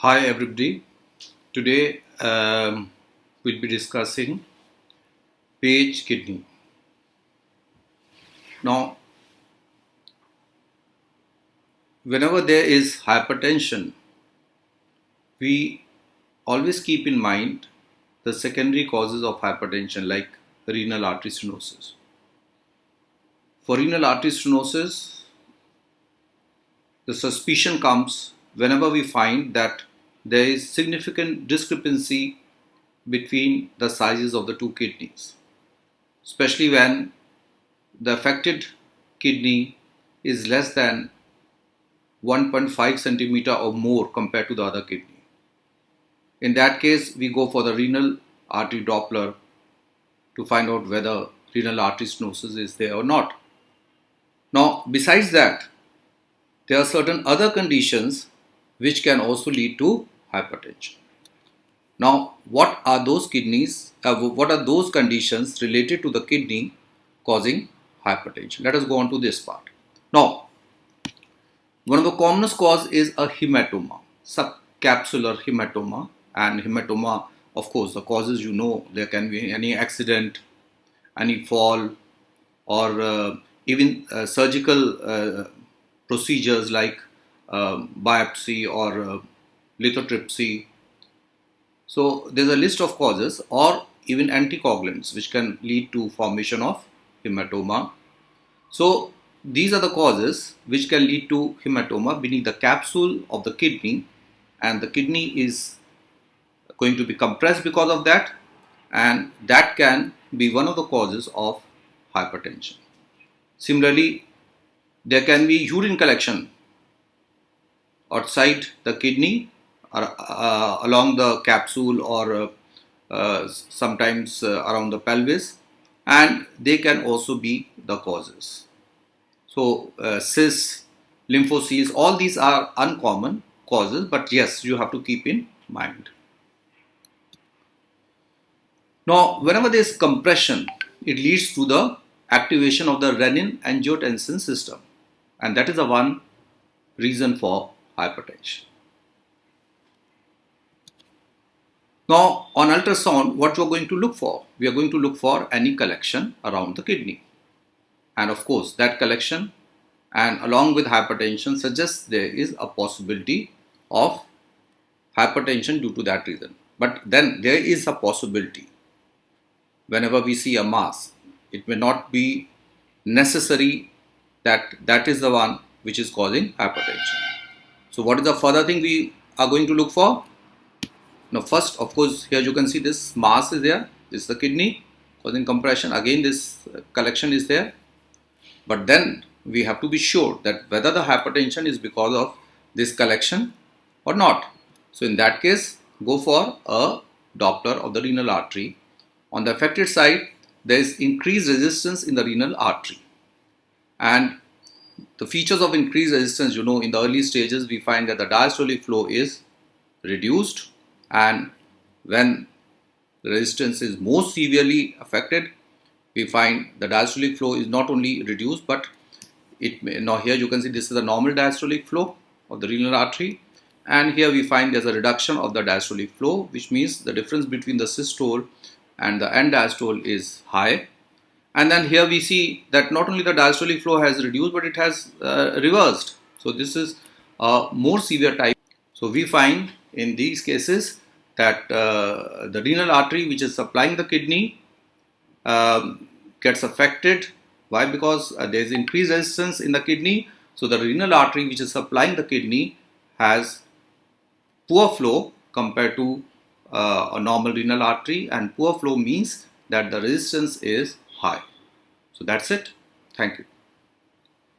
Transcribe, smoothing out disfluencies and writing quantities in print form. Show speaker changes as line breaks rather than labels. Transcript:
Hi everybody. Today we'll be discussing page kidney. Now, whenever there is hypertension, we always keep in mind the secondary causes of hypertension like renal artery stenosis. For renal artery stenosis, the suspicion comes whenever we find that there is significant discrepancy between the sizes of the two kidneys, especially when the affected kidney is less than 1.5 centimeter or more compared to the other kidney. In that case, we go for the renal artery Doppler to find out whether renal artery stenosis is there or not. Now, besides that, there are certain other conditions which can also lead to hypertension. Now, what are those what are those conditions related to the kidney causing hypertension? Let us go on to this part. Now, one of the commonest cause is a hematoma, subcapsular hematoma, and hematoma, of course, the causes there can be any accident, any fall, or even surgical procedures like biopsy or lithotripsy. So there's a list of causes, or even anticoagulants which can lead to formation of hematoma. So these are the causes which can lead to hematoma beneath the capsule of the kidney, and the kidney is going to be compressed because of that, and that can be one of the causes of hypertension. Similarly, there can be urine collection outside the kidney or along the capsule, or sometimes around the pelvis, and they can also be the causes. So cysts, lymphocytes, all these are uncommon causes, but yes, you have to keep in mind. Now, whenever there is compression, it leads to the activation of the renin-angiotensin system, and that is the one reason for hypertension. Now, on ultrasound, what we are going to look for? We are going to look for any collection around the kidney, and of course, that collection and along with hypertension suggests there is a possibility of hypertension due to that reason. But then there is a possibility whenever we see a mass, it may not be necessary that that is the one which is causing hypertension. So what is the further thing we are going to look for? Now first, of course, here you can see this mass is there. This is the kidney causing compression. Again, this collection is there. But then we have to be sure that whether the hypertension is because of this collection or not. So in that case, go for a Doppler of the renal artery. On the affected side, there is increased resistance in the renal artery. And the features of increased resistance, in the early stages, we find that the diastolic flow is reduced, and when the resistance is most severely affected, we find the diastolic flow is not only reduced, but now here you can see this is the normal diastolic flow of the renal artery, and here we find there's a reduction of the diastolic flow, which means the difference between the systole and the end diastole is high. And then here we see that not only the diastolic flow has reduced, but it has reversed. So this is a more severe type. So we find in these cases that the renal artery which is supplying the kidney gets affected. Why? Because there is increased resistance in the kidney. So the renal artery which is supplying the kidney has poor flow compared to a normal renal artery, and poor flow means that the resistance is high. So that's it. Thank you.